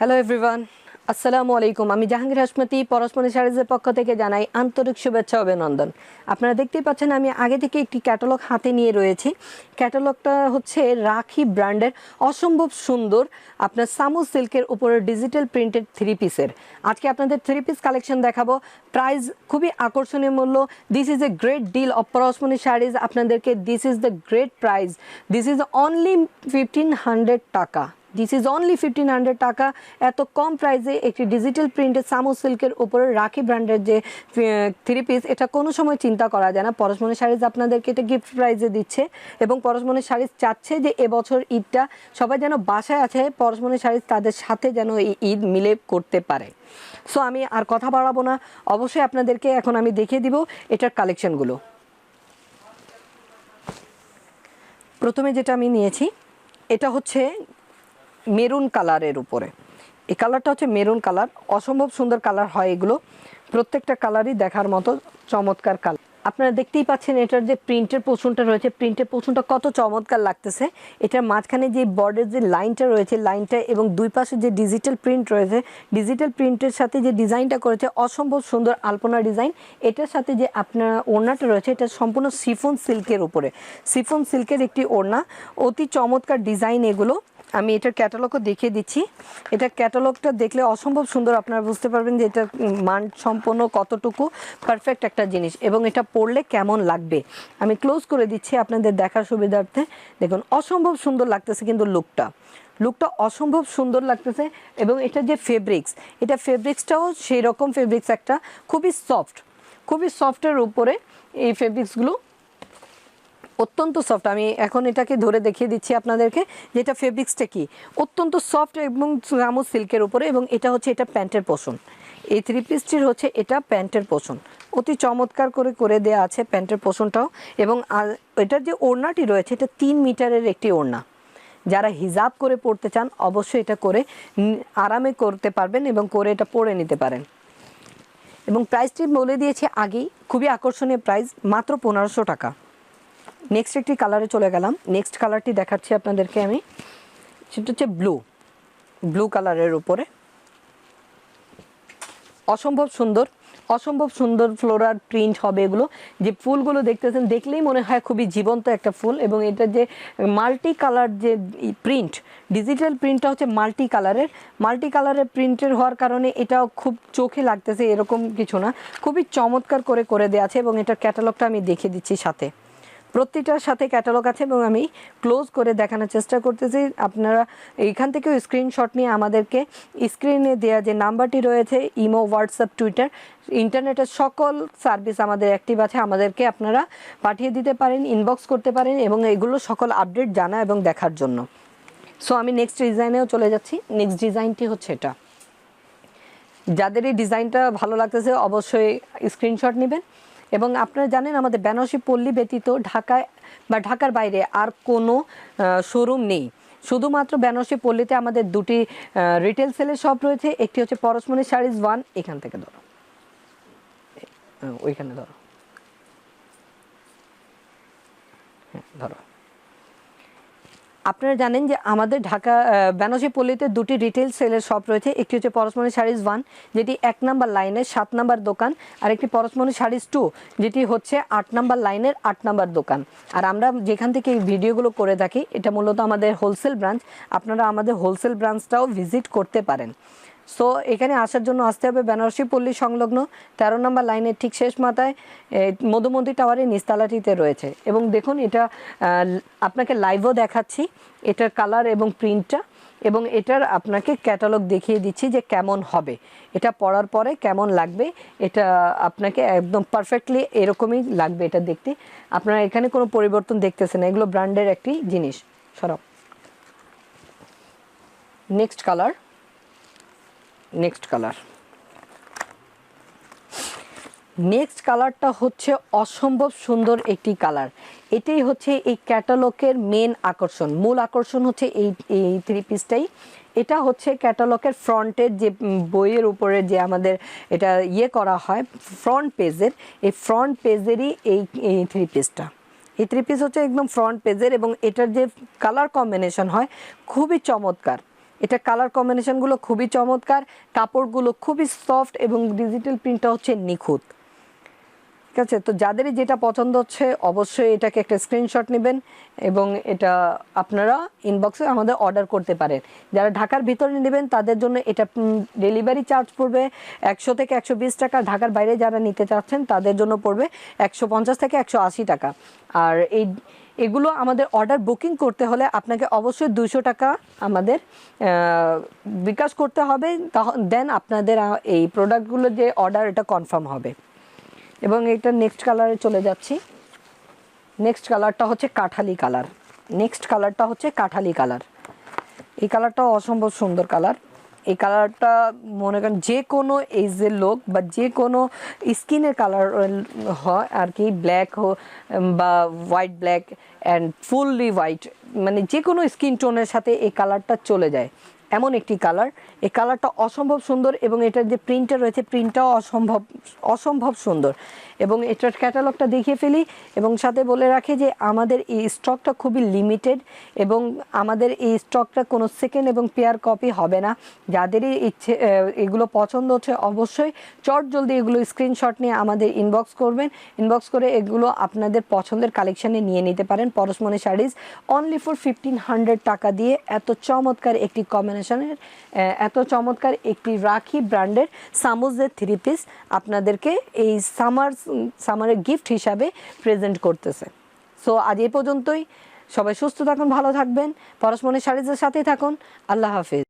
Hello everyone, আসসালামু আলাইকুম। আমি জাহাঙ্গীর হাশমতি পরশমনি সারিজের পক্ষ থেকে জানাই আন্তরিক শুভেচ্ছা ও অভিনন্দন। আপনারা দেখতেই পাচ্ছেন আমি আগে থেকে একটি ক্যাটালগ হাতে নিয়ে রয়েছি। ক্যাটালগটা হচ্ছে রাখি ব্র্যান্ডের অসম্ভব সুন্দর আপনার সামু সিল্কের উপরে ডিজিটাল প্রিন্টেড থ্রি পিসের। আজকে আপনাদের থ্রি পিস কালেকশন দেখাবো। প্রাইস খুবই আকর্ষণীয় মূল্য। This is a great deal of Parashmoni sarees. আপনাদেরকে this is the great price. This is only 1500 টাকা। দিস ইজ অনলি 1500 টাকা। এত কম প্রাইসে একটি ডিজিটাল প্রিন্টের সামু সিল্কের উপরে রাখি ব্র্যান্ডের যে থ্রি পিস, এটা কোনো সময় চিন্তা করা যায় না। পরশমনি শাড়িজ আপনাদেরকে এটা গিফট প্রাইসে দিচ্ছে এবং পরশমনি শাড়িজ চাচ্ছে যে এবছর ঈদটা সবাই যেন বাসায় আছে, পরশমনি শাড়িজ তাদের সাথে যেন এই ঈদ মিলে করতে পারে। সো আমি আর কথা বাড়াবো না, অবশ্যই আপনাদেরকে এখন আমি দেখিয়ে দিব এটার কালেকশনগুলো। প্রথমে যেটা আমি নিয়েছি এটা হচ্ছে মেরুন কালারের উপরে। এই কালারটা হচ্ছে মেরুন কালার, অসম্ভব সুন্দর কালার হয় এগুলো। প্রত্যেকটা কালারই দেখার মতো চমৎকার কালার। আপনারা দেখতেই পাচ্ছেন এটার যে প্রিন্টের পোর্শনটা রয়েছে, প্রিন্টের পোর্শনটা কত চমৎকার লাগতেছে। এটার মাঝখানে যে বর্ডারের যে লাইনটা রয়েছে, লাইনটা এবং দুই পাশে যে ডিজিটাল প্রিন্ট রয়েছে, ডিজিটাল প্রিন্টের সাথে যে ডিজাইনটা করেছে অসম্ভব সুন্দর আলপনা ডিজাইন। এটার সাথে যে আপনার ওড়নাটা রয়েছে এটা সম্পূর্ণ শিফন সিল্কের উপরে, শিফন সিল্কের একটি ওড়না, অতি চমৎকার ডিজাইন এগুলো। আমি এটার ক্যাটালগও দেখিয়ে দিচ্ছি। এটার ক্যাটালগটা দেখলে অসম্ভব সুন্দর, আপনারা বুঝতে পারবেন যে এটা মান সম্পন্ন কতটুকু পারফেক্ট একটা জিনিস এবং এটা পরলে কেমন লাগবে। আমি ক্লোজ করে দিচ্ছি আপনাদের দেখার সুবিধার্থে। দেখুন অসম্ভব সুন্দর লাগতেছে, কিন্তু লুকটা অসম্ভব সুন্দর লাগতেছে। এবং এটা যে ফেব্রিক্স, এটা ফেব্রিক্সটাও সেই রকম ফেব্রিক্স, একটা খুবই সফটের উপরে এই ফেব্রিক্সগুলো অত্যন্ত সফট। আমি এখন এটাকে ধরে দেখিয়ে দিচ্ছি আপনাদেরকে যে এটা ফেব্রিক্সটা কি, অত্যন্ত সফট এবং সামু সিল্কের উপরে। এবং এটা হচ্ছে এটা প্যান্টের পোর্শন, এই থ্রি পিসটির হচ্ছে এটা প্যান্টের পোর্শন, অতি চমৎকার করে দেওয়া আছে প্যান্টের পোর্শনটাও। এবং এটার যে ওড়নাটি রয়েছে এটা 3 মিটারের একটি ওড়না। যারা হিজাব করে পড়তে চান অবশ্যই এটা করে আরামে করতে পারবেন এবং করে এটা পরে নিতে পারেন। এবং প্রাইসটি বলে দিয়েছি আগেই, খুবই আকর্ষণীয় প্রাইস, মাত্র 1500 টাকা। নেক্সট একটি কালারে চলে গেলাম। নেক্সট কালারটি দেখাচ্ছি আপনাদেরকে আমি, সেটা হচ্ছে ব্লু কালারের উপরে। অসম্ভব সুন্দর ফ্লোরাল প্রিন্ট হবে এগুলো। যে ফুলগুলো দেখতেছেন দেখলেই মনে হয় খুবই জীবন্ত একটা ফুল। এবং এটা যে মাল্টি কালার যে প্রিন্ট, ডিজিটাল প্রিন্টটা হচ্ছে মাল্টি কালারের প্রিন্টের হওয়ার কারণে এটাও খুব চোখে লাগতেছে এরকম কিছু না, খুবই চমৎকার করে দেওয়া আছে। এবং এটার ক্যাটালগটা আমি দেখিয়ে দিচ্ছি সাথে, প্রতিটার সাথে ক্যাটালগ আছে এবং আমি ক্লোজ করে দেখানোর চেষ্টা করতেছি। আপনারা এইখান থেকেও স্ক্রিনশট নিয়ে আমাদেরকে স্ক্রিনে দেওয়া যে নাম্বারটি রয়েছে, ইমো, হোয়াটসঅ্যাপ, টুইটার, ইন্টারনেটের সকল সার্ভিস আমাদের অ্যাক্টিভ আছে, আমাদেরকে আপনারা পাঠিয়ে দিতে পারেন, ইনবক্স করতে পারেন এবং এগুলো সকল আপডেট জানা এবং দেখার জন্য। সো আমি নেক্সট ডিজাইনেও চলে যাচ্ছি। নেক্সট ডিজাইনটি হচ্ছে এটা। যাদের এই ডিজাইনটা ভালো লাগতেছে অবশ্যই স্ক্রিনশট নেবেন। এবং আপনারা জানেন আমাদের বেনারসি পল্লী ব্যতীত ঢাকায় বা ঢাকার বাইরে আর কোনো শোরুম নেই। শুধুমাত্র বেনারসি পল্লীতে আমাদের দুটি রিটেল সেলের শপ রয়েছে। একটি হচ্ছে পরশমনি সারিজ 1, এখান থেকে ধরো, ওইখানে ধরো, হ্যাঁ ধরো। আপনারা জানেন যে আমাদের ঢাকা বেনারসি পল্লীতে দুটি রিটেল সেলের শপ রয়েছে। একটি হচ্ছে পরশমনি সারিজ 1, যেটি 1 নম্বর লাইনের 7 নম্বর দোকান, আর একটি পরশমনি সারিজ 2, যেটি হচ্ছে 8 নম্বর লাইনের 8 নম্বর দোকান। আর আমরা যেখান থেকে এই ভিডিওগুলো করে থাকি এটা মূলত আমাদের হোলসেল ব্রাঞ্চ। আপনারা আমাদের হোলসেল ব্রাঞ্চটাও ভিজিট করতে পারেন। সো এখানে আসার জন্য আসতে হবে বেনারসি পল্লী সংলগ্ন 13 নম্বর লাইনের ঠিক শেষ মাথায় মধুমতি টাওয়ারের নিস্তালাটিতে রয়েছে। এবং দেখুন এটা আপনাকে লাইভও দেখাচ্ছি এটার কালার এবং প্রিন্টটা, এবং এটার আপনাকে ক্যাটালগ দেখিয়ে দিচ্ছি যে কেমন হবে, এটা পরার পরে কেমন লাগবে। এটা আপনাকে একদম পারফেক্টলি এরকমই লাগবে এটা দেখতে। আপনারা এখানে কোনো পরিবর্তন দেখতেছেন না, এগুলো ব্র্যান্ডের একটি জিনিস। সরাও। নেক্সট কালারটা হচ্ছে অসম্ভব সুন্দর একটি কালার। এটাই হচ্ছে এই ক্যাটালগের মূল আকর্ষণ হচ্ছে এই থ্রি পিসটাই। এটা হচ্ছে ক্যাটালগের ফ্রন্টের যে বইয়ের উপরে যে আমাদের এটা করা হয় ফ্রন্ট পেজের, এই ফ্রন্ট পেজেরই এই থ্রি পিসটা। এই থ্রি পিস হচ্ছে একদম ফ্রন্ট পেজের এবং এটার যে কালার কম্বিনেশন হয় খুবই চমৎকার। এটা কালার কম্বিনেশনগুলো খুবই চমৎকার, কাপড়গুলো খুবই সফট এবং ডিজিটাল প্রিন্টটা হচ্ছে নিখুঁত। ঠিক আছে, তো যাদেরই যেটা পছন্দ হচ্ছে অবশ্যই এটাকে একটা স্ক্রিনশট নেবেন এবং এটা আপনারা ইনবক্সে আমাদের অর্ডার করতে পারেন। যারা ঢাকার ভিতরে নেবেন তাদের জন্য এটা ডেলিভারি চার্জ পড়বে 100 থেকে 120 টাকা। ঢাকার বাইরে যারা নিতে চাচ্ছেন তাদের জন্য পড়বে 150 থেকে 180 টাকা। আর এগুলো আমাদের অর্ডার বুকিং করতে হলে আপনাকে অবশ্যই 200 টাকা আমাদের বিকাশ করতে হবে, দেন আপনাদের এই প্রোডাক্টগুলো যে অর্ডার এটা কনফার্ম হবে। এবং এটা নেক্সট কালারে চলে যাচ্ছি। নেক্সট কালারটা হচ্ছে কাঠালি কালার। নেক্সট কালারটা হচ্ছে কাঠালি কালার। এই কালারটাও অসম্ভব সুন্দর কালার। এই কালারটা মনে করেন যে কোনো এজের লোক বা যে কোনো স্কিনের কালার হয় আর কি, ব্ল্যাক বা white black and fully white, মানে যে কোনো স্কিন টোনের সাথে এই কালারটা চলে যায় এমন একটি কালার। এই কালারটা অসম্ভব সুন্দর এবং এটার যে প্রিন্টটা রয়েছে প্রিন্টটাও অসম্ভব সুন্দর। এবং এটার ক্যাটালগটা দেখিয়ে ফেলি এবং সাথে বলে রাখি যে আমাদের এই স্টকটা খুবই লিমিটেড এবং আমাদের এই স্টকটা কোনো সেকেন্ড এবং পেয়ার কপি হবে না। যাদেরই ইচ্ছে এগুলো পছন্দ হচ্ছে অবশ্যই চট জলদি এগুলো স্ক্রিনশট নিয়ে আমাদের ইনবক্স করবেন। ইনবক্স করে এগুলো আপনাদের পছন্দের কালেকশানে নিয়ে নিতে পারেন। পরশমনি শাড়িজ অনলি ফর 1500 টাকা দিয়ে এত চমৎকার একটি কম্বিনেশনের এত চমৎকার একটি রাখি ব্র্যান্ডের সামুজের 3 পিস আপনাদেরকে এই সামারের গিফট হিসাবে প্রেজেন্ট করতেছে। সো আজ এই পর্যন্তই। সবাই সুস্থ থাকুন, ভালো থাকবেন, পরশমনি শাড়িজের সাথেই থাকুন। আল্লাহ হাফিজ।